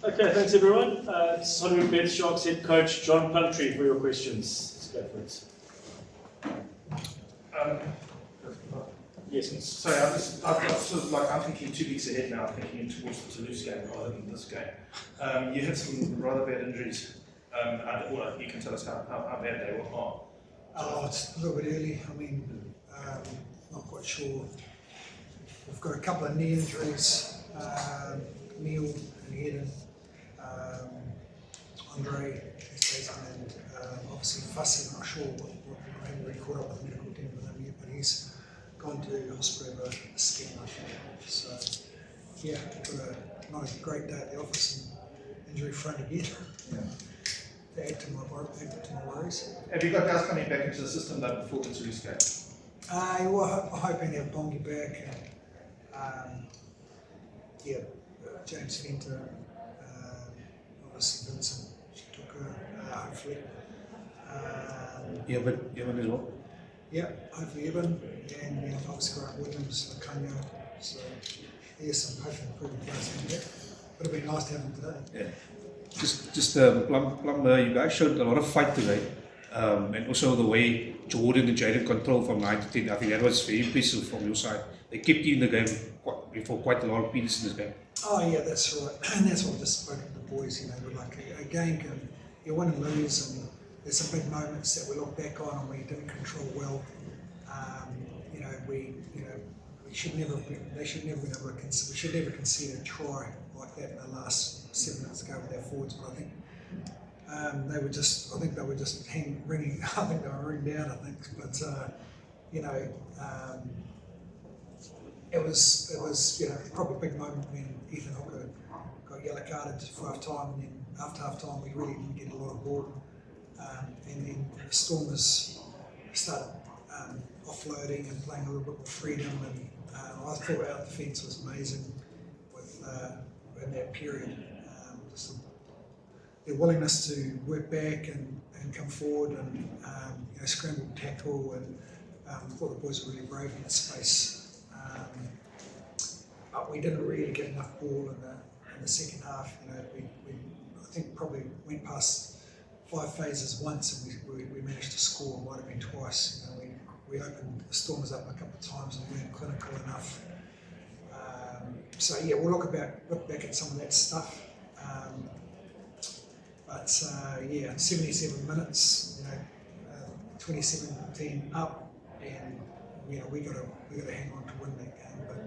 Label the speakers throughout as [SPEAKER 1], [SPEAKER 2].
[SPEAKER 1] Okay, thanks everyone. It's Hollywood Bet Sharks head coach John Plumtree for your questions. Let's go for it. Yes.
[SPEAKER 2] Sorry, I've got sort of like, I'm thinking 2 weeks ahead now, thinking towards the Toulouse game rather than this game. You had some rather bad injuries. Well, you can tell us how bad they were.
[SPEAKER 3] Oh, it's a little bit early. I mean, not quite sure. We've got a couple of knee injuries. Neil and Eden, Andre, and obviously Fussy. I'm not sure I haven't really caught up with the medical team with him yet, but he's gone to hospital over a scan, I think. So, yeah, not a great day at the office and injury front again. Yeah. To add to my worries.
[SPEAKER 2] Have you got guys coming back into the system though before the Toulouse game?
[SPEAKER 3] Well, I'm hoping to have Bongi back. And, James Fenter, obviously Vincent, she took her, hopefully.
[SPEAKER 4] Evan as well.
[SPEAKER 3] Yeah, hopefully Evan, and obviously got Williams, Lacanio. So, yes, I'm hoping improving players in there. But it'd be nice to have them today.
[SPEAKER 4] Yeah. Plum, you guys showed a lot of fight today. And also the way Jordan and Jaden controlled from 9 to 10, I think that was very impressive from your side. They kept you in the game for quite a lot of periods in this game.
[SPEAKER 3] Oh yeah, that's right, and that's what I just spoke to the boys. We're like a game can you win and lose, and there's some big moments that we look back on and we didn't control well. We should never. They should never be able to. We should never concede a try like that in the last 7 minutes ago with our forwards. But I think they were just. I think they were just ringing. I think they were ringing down. I think, but It was probably a big moment when Ethan Hooker got yellow carded for half time, and then after half time we really didn't get a lot of ball, and then the Stormers started offloading and playing a little bit more freedom, and I thought our defence was amazing with in that period. Just their willingness to work back and come forward and scramble tackle, and I thought the boys were really brave in that space. But we didn't really get enough ball in the second half. We I think probably went past 5 phases once, and we managed to score. Might have been twice. We opened the Stormers up a couple of times and weren't clinical enough. We'll look back at some of that stuff. But 77 minutes, 27-10 up, and we got to hang on to win that game. But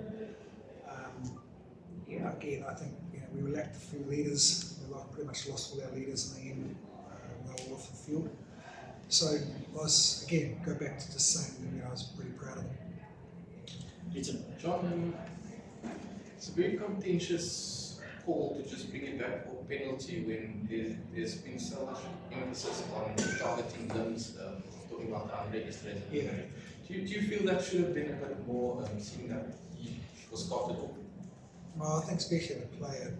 [SPEAKER 3] again, I think we lacked a few leaders. We pretty much lost all our leaders in the end. They were all off the field. So I was go back to just saying I was pretty proud of them.
[SPEAKER 5] John, it's a very contentious call to just bring it back for penalty when there's been so much emphasis on targeting limbs, talking about the unregistered.
[SPEAKER 3] Yeah.
[SPEAKER 5] Do you feel that should have been a bit more, seeing that he was started off?
[SPEAKER 3] Well, I think especially if a player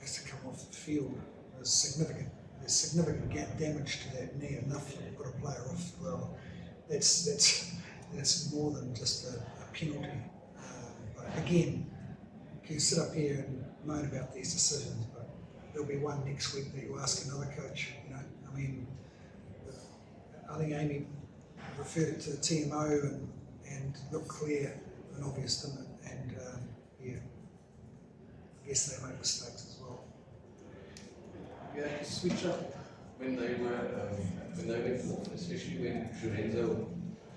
[SPEAKER 3] has to come off the field, there's significant damage to that knee, enough to put a player off. Well, that's more than just a penalty. But again, you can sit up here and moan about these decisions, but there'll be one next week that you ask another coach. I think Amy referred it to the TMO and looked clear and obvious, didn't it? And I guess they make mistakes as well.
[SPEAKER 5] You had to switch up when they went forward, especially when Lorenzo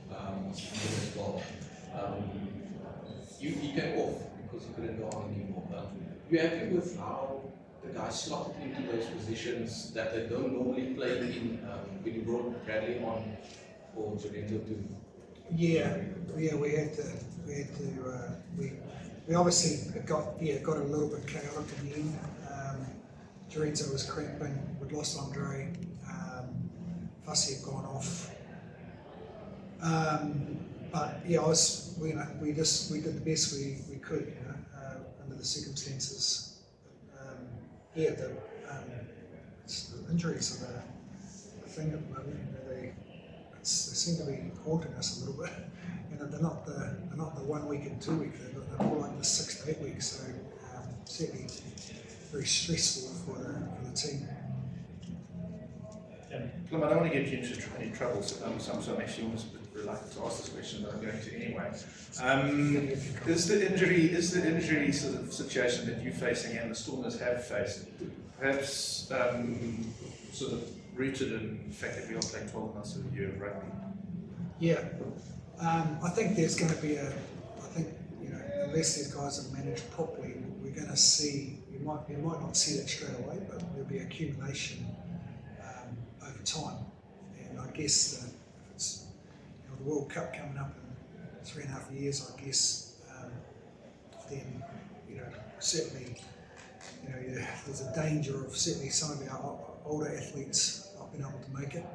[SPEAKER 5] was in as well. He came off because he couldn't go on anymore. You happy with how the guys slotted into those positions that they don't normally play in when you brought Bradley on for Lorenzo to?
[SPEAKER 3] Yeah, we had to. We obviously got a little bit chaotic in the end. Lorenzo was cramping. We'd lost Andre. Fussy had gone off. But yeah, we did the best we could, under the circumstances. The injuries are the thing at the moment. They seem to be haunting us a little bit. They're not the 1 week and 2 weeks. They're more like the 6 to 8 weeks. So certainly very stressful for the team.
[SPEAKER 2] Plum, I don't want to get you into any trouble, so I'm actually almost a bit reluctant to ask this question, but I'm going to anyway. Is the injury sort of situation that you're facing and the Stormers have faced perhaps sort of rooted in the fact that we are playing 12 months of the year of rugby?
[SPEAKER 3] Yeah, I think there's going to be unless these guys are managed properly, we're going to see, you might not see that straight away, but there'll be accumulation over time. And I guess if it's the World Cup coming up in 3.5 years, I guess, then certainly there's a danger of certainly some of our older athletes not being able to make it.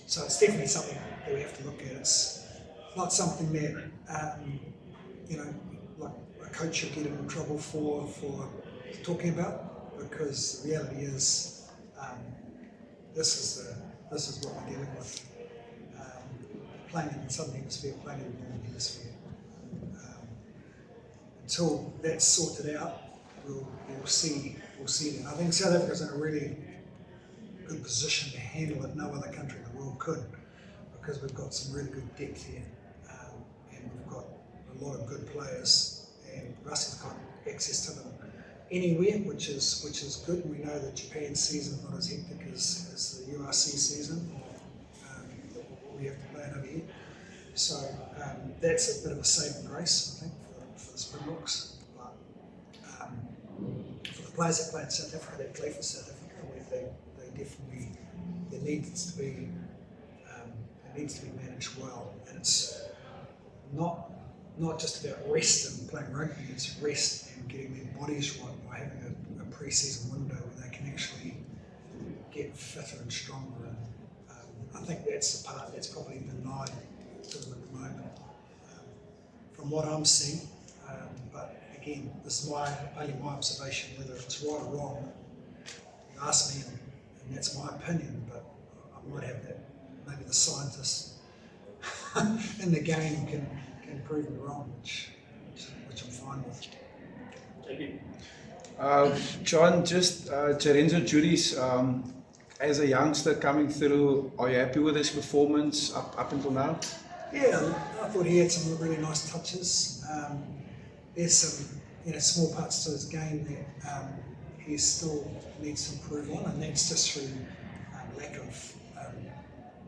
[SPEAKER 3] So it's definitely something that we have to look at. It's not something that like a coach should get in trouble for talking about, because the reality is this is what we're dealing with. Playing in the southern hemisphere, playing in the northern hemisphere. Until that's sorted out, we'll see that. I think South Africa's in a really good position to handle it. No other country in the world could, because we've got some really good depth here, and we've got a lot of good players, and Russell's got access to them anywhere, which is good. We know that Japan's season is not as hectic as the URC season, we have to play it over here. So that's a bit of a saving grace, I think, for the Springboks. But for the players that play in South Africa, that play for South Africa, they definitely, there needs to be managed well, and it's not just about rest and playing rugby, it's rest and getting their bodies right by having a pre-season window where they can actually get fitter and stronger. And I think that's the part that's probably denied to them at the moment, from what I'm seeing. But again, this is only my observation. Whether it's right or wrong, you ask me, and that's my opinion. But I might have that. Maybe the scientists in the game can prove me wrong, which I'm fine with.
[SPEAKER 6] John, just Jerenzo Judy's, as a youngster coming through, are you happy with his performance up until now?
[SPEAKER 3] Yeah, I thought he had some really nice touches. There's some small parts to his game that he still needs to improve on, and that's just through lack of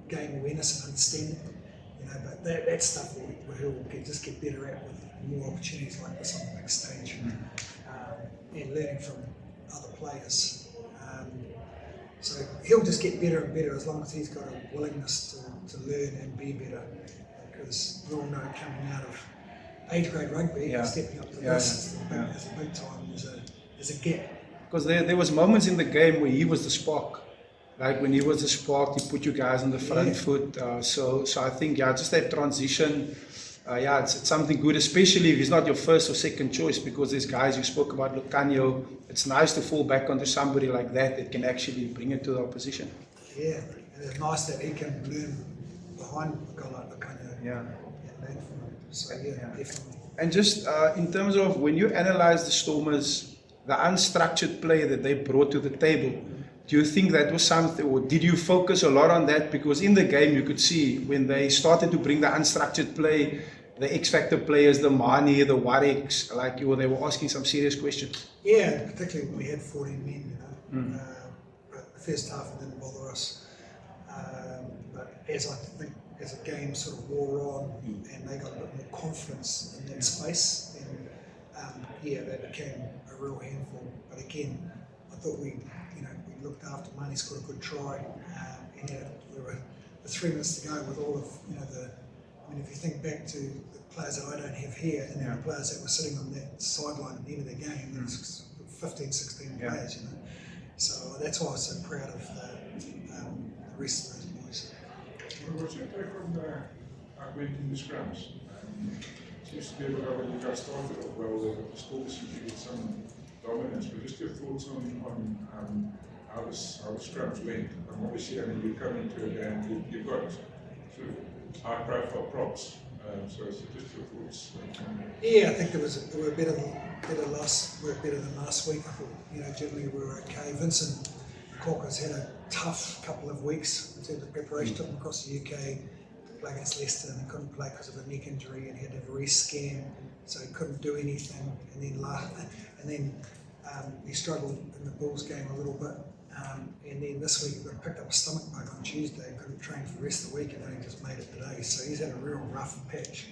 [SPEAKER 3] game awareness and understanding. But that's stuff that he'll just get better at with more opportunities like this on the big stage, and learning from other players. So he'll just get better and better as long as he's got a willingness to learn and be better. Because we all know coming out of age grade rugby and stepping up to this as a big time, there's a gap.
[SPEAKER 6] Because there was moments in the game where he was the spark. Like when he was the spark, he put you guys on the front foot. So I think just that transition, it's something good, especially if he's not your first or second choice, because there's guys you spoke about, Lucanio. It's nice to fall back onto somebody like that can actually bring it to the opposition.
[SPEAKER 3] Yeah, and it's nice that he can learn behind a guy like Lucanio.
[SPEAKER 6] Yeah.
[SPEAKER 3] And learn from him. So definitely.
[SPEAKER 6] And just in terms of when you analyze the Stormers, the unstructured play that they brought to the table, do you think that was something, or did you focus a lot on that? Because in the game you could see when they started to bring the unstructured play, the X-Factor players, the Mani, the Warwick's, they were asking some serious questions.
[SPEAKER 3] Yeah, particularly when we had 14 men, but the first half it didn't bother us. But as a game sort of wore on and they got a bit more confidence in that space, then they became a real handful. But again, I thought we looked after Mani, scored a good try, and we were with 3 minutes to go with all of if you think back to the players that I don't have here, and then the players that were sitting on that sideline at the end of the game, there's 15, 16 players, So that's why I was so proud of the rest of those boys.
[SPEAKER 7] What's your take on augmenting the scrums? Seems to be a bit of when you guys started off well, the Stormers seem to get some dominance, but just your thoughts on how the scrums went. Obviously, you come into a game, you've got sort of high-profile props So just your thoughts.
[SPEAKER 3] Yeah, I think we were better than last week. I thought, generally we were okay. Vincent Corker's had a tough couple of weeks in terms of preparation. Took him across the UK to play against Leicester, and he couldn't play because of a neck injury, and he had to have a rescan, so he couldn't do anything. And then he struggled in the Bulls game a little bit. And then this week he picked up a stomach bug on Tuesday, couldn't train for the rest of the week, and then he just made it today. So he's had a real rough patch.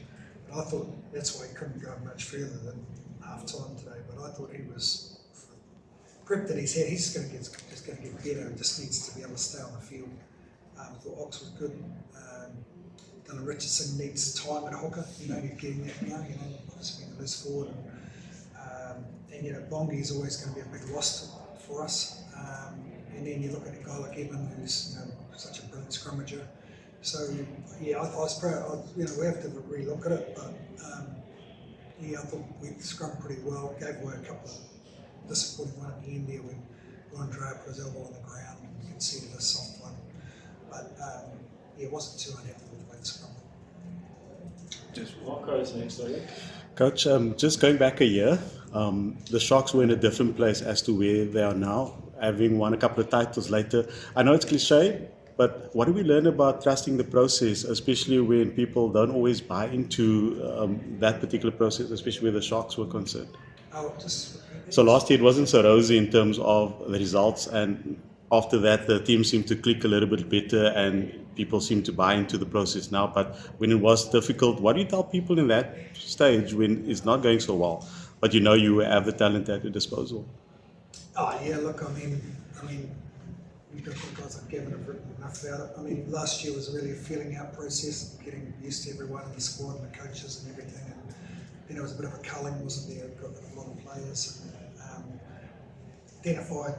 [SPEAKER 3] But I thought that's why he couldn't go much further than half time today. But I thought he was, for the prep that he's had, he's just going to get better and just needs to be able to stay on the field. I thought Ox was good. Dylan Richardson needs time at hooker. He's getting that now. Obviously being a loose forward. And Bongi's always going to be a big loss for us. And then you look at a guy like Evan, who's such a brilliant scrummager. So yeah, I was proud. We have to re-look at it, but I thought we scrummed pretty well. Gave away a couple of disappointing one at the end there when Ron Drea put his elbow on the ground and conceded a soft one. But wasn't too unhappy with the way the scrum went.
[SPEAKER 1] Marco's next, I think.
[SPEAKER 8] Coach, just going back a year, the Sharks were in a different place as to where they are now, having won a couple of titles later. I know it's cliche, but what do we learn about trusting the process, especially when people don't always buy into that particular process, especially where the Sharks were concerned? So last year it wasn't so rosy in terms of the results, and after that the team seemed to click a little bit better and people seem to buy into the process now. But when it was difficult, what do you tell people in that stage when it's not going so well, but you have the talent at your disposal?
[SPEAKER 3] Oh yeah, look, I mean, you've got the guys like Gavin have written enough about it. I mean, last year was really a feeling out process, getting used to everyone in the squad and the coaches and everything. And it was a bit of a culling, wasn't there? Got a lot of players and identified,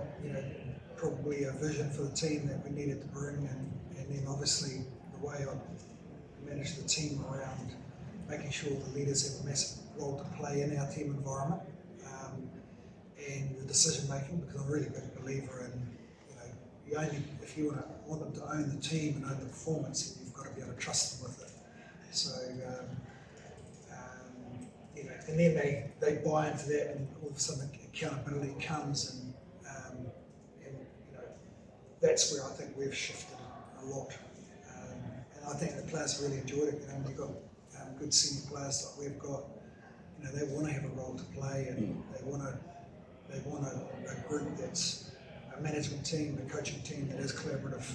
[SPEAKER 3] probably a vision for the team that we needed to bring, and then obviously the way I managed the team around making sure the leaders have a massive role to play in our team environment. And the decision making, because I'm a really big believer in, if you want them to own the team and own the performance, then you've got to be able to trust them with it. So, and then they buy into that, and all of a sudden accountability comes, and that's where I think we've shifted a lot. And I think the players really enjoyed it. We've got good senior players like we've got. They want to have a role to play, and they want a group that's a management team, a coaching team that is collaborative.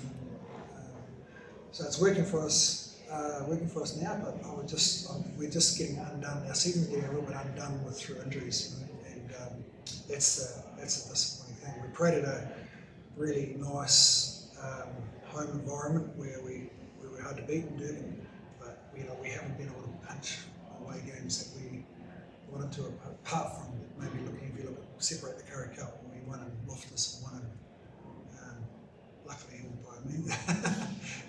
[SPEAKER 3] So it's working for us now, but we're just getting undone. Our season's getting a little bit undone through injuries, and that's a disappointing thing. We created a really nice home environment where we were hard to beat in Durban, but we haven't been able to punch away games that we wanted to, apart from maybe separate the Curry Cup, when we won in Loftus and won in, luckily by me,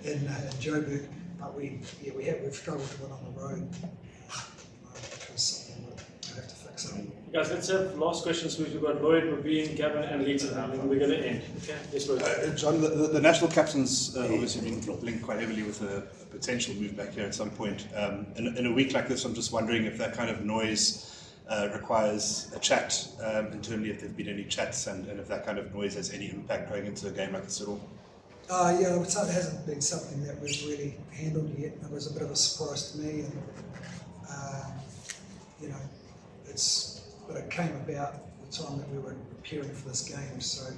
[SPEAKER 3] in Joburg. But we've struggled to win on the road, which was something we have to fix up.
[SPEAKER 1] Guys, let's have last questions. We've got Lloyd, Rabin, Gavin, and Lita, and then we're going to end. Okay, yes, Lloyd.
[SPEAKER 9] John, the national captain's obviously been linked quite heavily with a potential move back here at some point. In a week like this, I'm just wondering if that kind of noise requires a chat internally, if there have been any chats, and if that kind of noise has any impact going into a game like this at all.
[SPEAKER 3] Yeah, it hasn't been something that we've really handled yet. It was a bit of a surprise to me, and but it came about the time that we were preparing for this game. So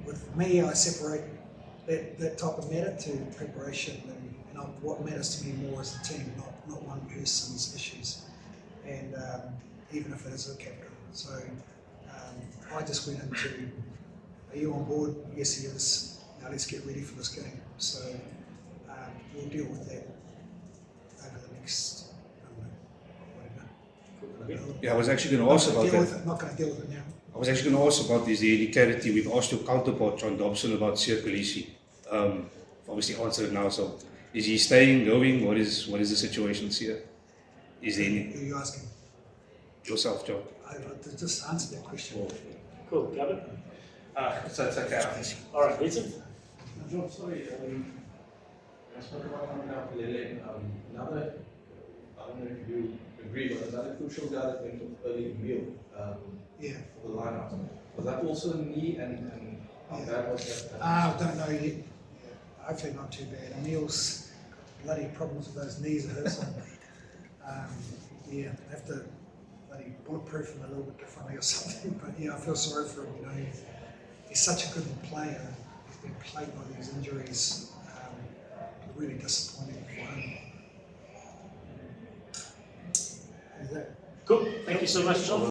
[SPEAKER 3] with me, I separate that type of matter to preparation, and what matters to me more is the team, not one person's issues. And even if it is a captain. So I just went into, are you on board? Yes, he is. Now let's get ready for this game. So we'll deal with that over the next,
[SPEAKER 4] Yeah, I was actually going to ask about that.
[SPEAKER 3] I'm not going to deal with it now.
[SPEAKER 4] I was actually going to ask about this, the clarity. We've asked your counterpart, John Dobson, about Siya Kolisi. Obviously answered it now, so is he staying, going? What is the situation here? Is there any?
[SPEAKER 3] Who are you asking?
[SPEAKER 4] Yourself, John.
[SPEAKER 3] I just answered that question.
[SPEAKER 1] Cool, Gavin?
[SPEAKER 2] So it's okay.
[SPEAKER 1] All right, Lita?
[SPEAKER 5] John, sorry, I spoke about coming out with Lele. Now that I don't know if you agree, but another crucial guy that went off early, Emil,
[SPEAKER 3] Yeah.
[SPEAKER 5] for the lineup. Was that also a knee, and how bad was that?
[SPEAKER 3] I don't know yet. Yeah, hopefully not too bad. Emil's got bloody problems with those knees of his. Yeah, have to bloody bulletproof him a little bit differently or something. But yeah, I feel sorry for him. You know, he's such a good player. He's been plagued by these injuries. Really disappointing for him. Is that?
[SPEAKER 1] Cool. Thank you so much, John.